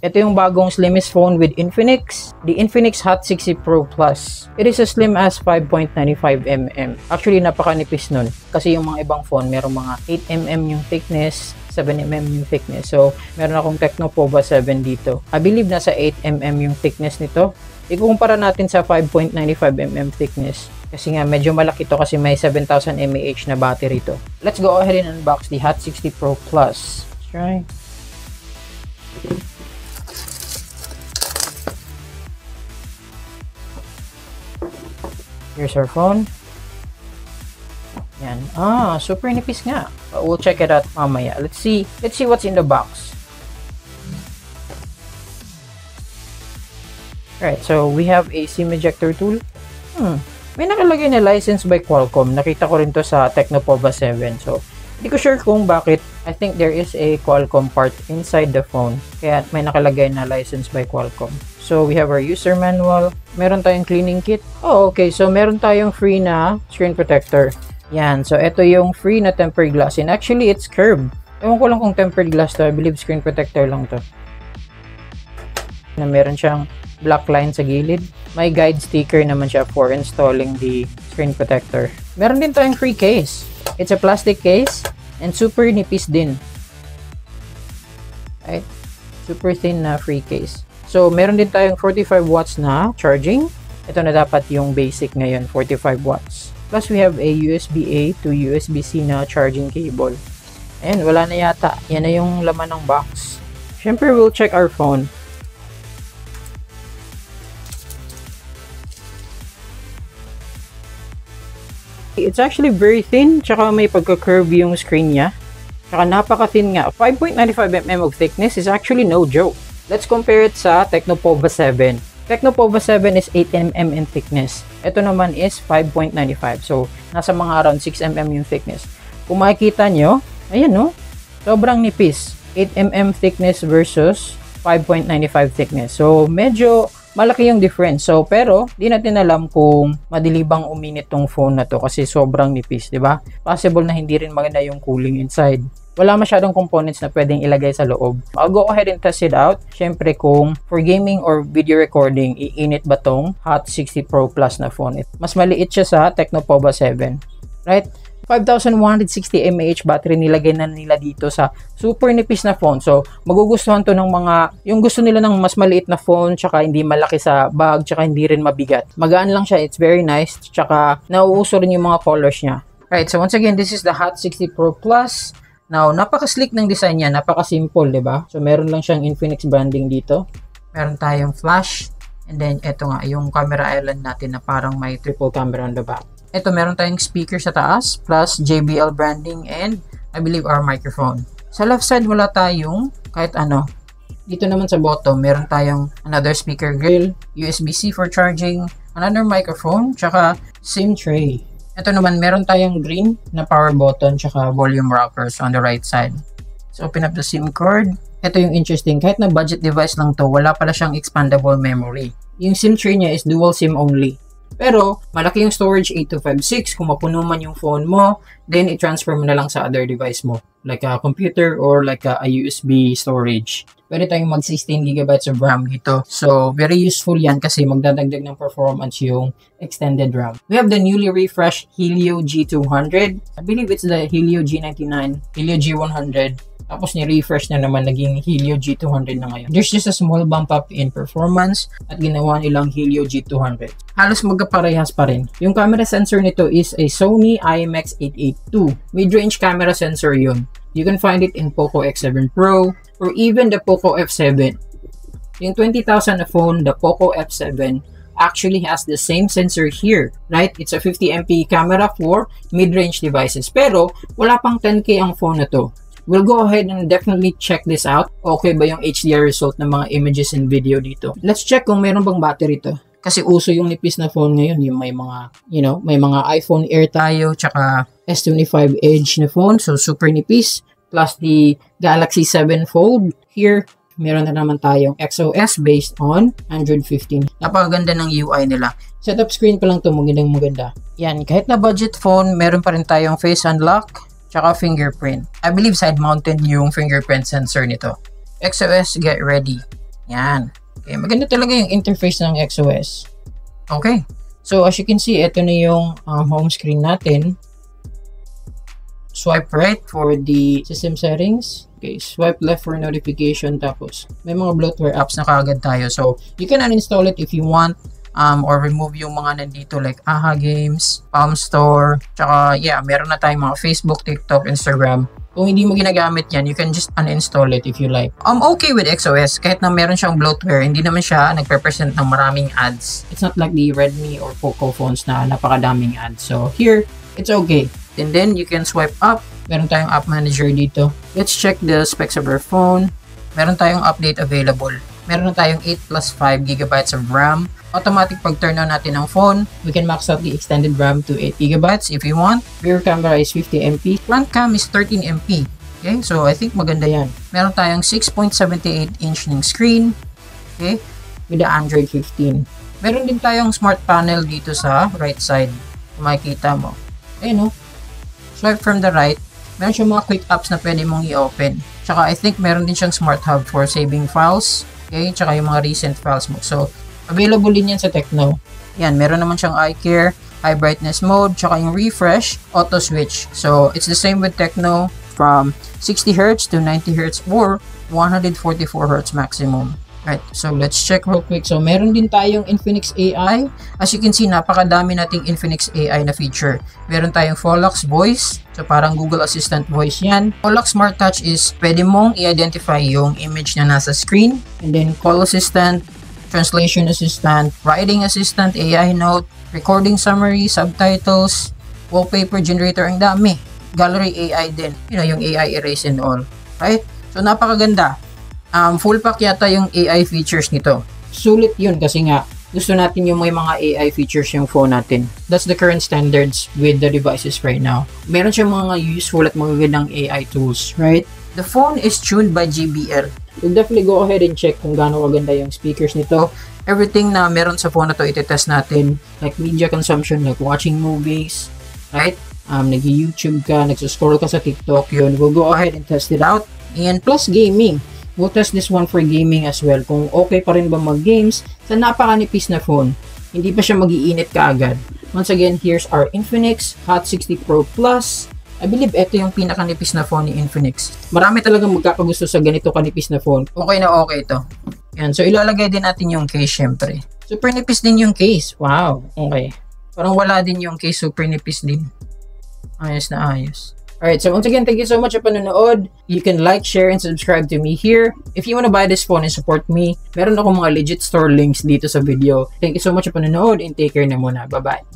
Ito yung bagong slimmest phone with Infinix, the Infinix Hot 60 Pro Plus. It is as slim as 5.95mm. Actually, napakanipis nun. Kasi yung mga ibang phone, merong mga 8mm yung thickness, 7mm yung thickness. So, meron akong Tecno Pova 7 dito. I believe nasa 8mm yung thickness nito. Ikukumpara natin sa 5.95mm thickness. Kasi nga, medyo malaki to kasi may 7,000 mAh na battery to. Let's go ahead and unbox the Hot 60 Pro Plus. Let's try. Here's our phone. Yan. Super nipis nga. We'll check it out mamaya. Let's see what's in the box. Alright, so we have a SIM ejector tool. May nakalagay na license by Qualcomm. Nakita ko rin to sa Tecno Pova 7. So, hindi ko sure kung bakit. I think there is a Qualcomm part inside the phone. Kaya may nakalagay na license by Qualcomm. So, we have our user manual. Meron tayong cleaning kit. Okay. So, meron tayong free na screen protector. Yan. So, ito yung free na tempered glass. And actually, it's curved. Ewan ko lang kung tempered glass to. I believe screen protector lang to. Na meron siyang black line sa gilid. May guide sticker naman siya for installing the screen protector. Meron din tayong free case. It's a plastic case and super nipis din. Right? Super thin na free case. So, meron din tayong 45 watts na charging. Ito na dapat yung basic ngayon, 45 watts. Plus, we have a USB-A to USB-C na charging cable. And wala na yata. Yan na yung laman ng box. Siyempre, we'll check our phone. It's actually very thin, tsaka may pagka-curve yung screen niya. Tsaka napaka-thin nga. 5.95mm of thickness is actually no joke. Let's compare it sa Tecno Pova 7. Tecno Pova 7 is 8mm in thickness. Ito naman is 5.95. So, nasa mga around 6mm yung thickness. Kung makikita nyo, ayan no, sobrang nipis. 8mm thickness versus 5.95 thickness. So, medyo malaki yung difference. So, pero, di natin alam kung madilibang uminit tong phone na to kasi sobrang nipis, di ba? Possible na hindi rin maganda yung cooling inside. Wala masyadong components na pwedeng ilagay sa loob. I'll go ahead and test it out. Siyempre, kung for gaming or video recording, iinit ba tong Hot 60 Pro Plus na phone? Mas maliit siya sa Tecno Pova 7. Right? 5,160 mAh battery nilagay na nila dito sa super nipis na phone. So, magugustuhan to ng mga, yung gusto nila ng mas maliit na phone, tsaka hindi malaki sa bag, tsaka hindi rin mabigat. Magaan lang siya, it's very nice, tsaka nauuso rin yung mga colors niya. Right, so once again, this is the Hot 60 Pro Plus. Now, napaka-sleek ng design niya, napaka-simple, diba? So, meron lang siyang Infinix branding dito. Meron tayong flash, and then, eto nga, yung camera island natin na parang may triple camera on the back. Ito, meron tayong speaker sa taas, plus JBL branding, and I believe our microphone. Sa left side, wala tayong kahit ano. Dito naman sa bottom, meron tayong another speaker grill, USB-C for charging, another microphone, tsaka SIM tray. Ito naman, meron tayong green na power button, tsaka volume rockers on the right side. So, open up the SIM card. Ito yung interesting, kahit na budget device lang to, wala pala siyang expandable memory. Yung SIM tray niya is dual SIM only. Pero, malaki yung storage 8256. Kung mapuno man yung phone mo, then i-transfer mo na lang sa other device mo. Like a computer or like a USB storage. Pwede tayong mag 16GB of RAM dito. So, very useful yan kasi magdadagdag ng performance yung extended RAM. We have the newly refreshed Helio G200. I believe it's the Helio G99, Helio G100. Tapos ni-refresh na naman, naging Helio G200 na ngayon. There's just a small bump up in performance at ginawa nilang Helio G200. Halos magkaparehas pa rin. Yung camera sensor nito is a Sony IMX882. Mid-range camera sensor yun. You can find it in Poco X7 Pro or even the Poco F7. Yung 20,000 na phone, the Poco F7, actually has the same sensor here, right? It's a 50MP camera for mid-range devices. Pero, wala pang 10K ang phone na to. We'll go ahead and definitely check this out. Okay ba yung HDR result ng mga images and video dito? Let's check kung meron bang battery to. Kasi uso yung nipis na phone ngayon. Yung may mga, may mga iPhone Air tayo, tsaka S25 Edge na phone. So, super nipis. Plus the Galaxy 7 Fold. Here, meron na naman tayong XOS based on Android 15. Napakaganda ng UI nila. Setup screen pa lang to, maganda. Yan, kahit na budget phone, meron pa rin tayong face unlock. Tsaka fingerprint. I believe side-mounted yung fingerprint sensor nito. XOS, get ready. Yan. Okay, maganda talaga yung interface ng XOS. Okay. So, as you can see, ito na yung home screen natin. Swipe right for the system settings. Okay, swipe left for notification. Tapos, may mga bloatware apps na kaagad tayo. So, you can uninstall it if you want. Or remove yung mga nandito like AHA Games, Palm Store, tsaka yeah, meron na tayong mga Facebook, TikTok, Instagram. Kung hindi mo ginagamit yan, you can just uninstall it if you like. I'm okay with XOS kahit na meron siyang bloatware, hindi naman siya nagpe-present ng maraming ads. It's not like the Redmi or Poco phones na napakadaming ads. So here, it's okay. And then you can swipe up. Meron tayong app manager dito. Let's check the specs of our phone. Meron tayong update available. Meron na tayong 8 plus 5 GB of RAM. Automatic pag turn on natin ng phone, we can max out the extended RAM to 8 GB if you want. Rear camera is 50 MP. Front cam is 13 MP. Okay, so I think maganda yan. Meron tayong 6.78 inch ng screen. Okay, with the Android 15. Meron din tayong smart panel dito sa right side. Makikita mo. Ayun, no? Swipe from the right. Meron siyang mga quick apps na pwede mong i-open. Tsaka I think meron din siyang smart hub for saving files. Okay, tsaka yung mga recent files mo. So, available din yan sa Tecno. Yan, meron naman siyang eye care, high brightness mode, tsaka yung refresh, auto switch. So, it's the same with Tecno from 60Hz to 90Hz or 144Hz maximum. Right, so let's check real quick. So, meron din tayong Infinix AI. As you can see, napakadami nating Infinix AI na feature. Meron tayong Pholox Voice. So, parang Google Assistant voice yan. Pholox Smart Touch is pwede mong i-identify yung image na nasa screen. And then, Call Assistant, Translation Assistant, Writing Assistant, AI Note, Recording Summary, Subtitles, Wallpaper Generator, ang dami. Gallery AI din. You know, yung AI Erase and all. Right? So, napakaganda. Full pack yata yung AI features nito. Sulit yun kasi nga gusto natin yung may mga AI features yung phone natin. That's the current standards with the devices right now. Meron siyang mga useful at magagandang AI tools, right? The phone is tuned by JBL. We'll definitely go ahead and check kung gaano kaganda yung speakers nito. Everything na meron sa phone na to, itetest natin. Like media consumption, like watching movies, right? Nag-YouTube ka, nagsascroll ka sa TikTok, yun. We'll go ahead and test it out. And plus gaming. We'll test this one for gaming as well. Kung okay pa rin ba mag-games sa napakanipis na phone. Hindi pa siya mag-iinit kaagad. Once again, here's our Infinix Hot 60 Pro Plus. I believe ito yung pinakanipis na phone ni Infinix. Marami talagang magkakagusto sa ganito kanipis na phone. Okay na okay ito. Yan. So, ilalagay din natin yung case syempre. Super nipis din yung case. Wow. Okay. Parang wala din yung case. Super nipis din. Ayos na ayos. Alright, so once again, thank you so much sa panonood. You can like, share, and subscribe to me here. If you want to buy this phone and support me, meron akong mga legit store links dito sa video. Thank you so much sa panonood and take care na muna. Bye-bye.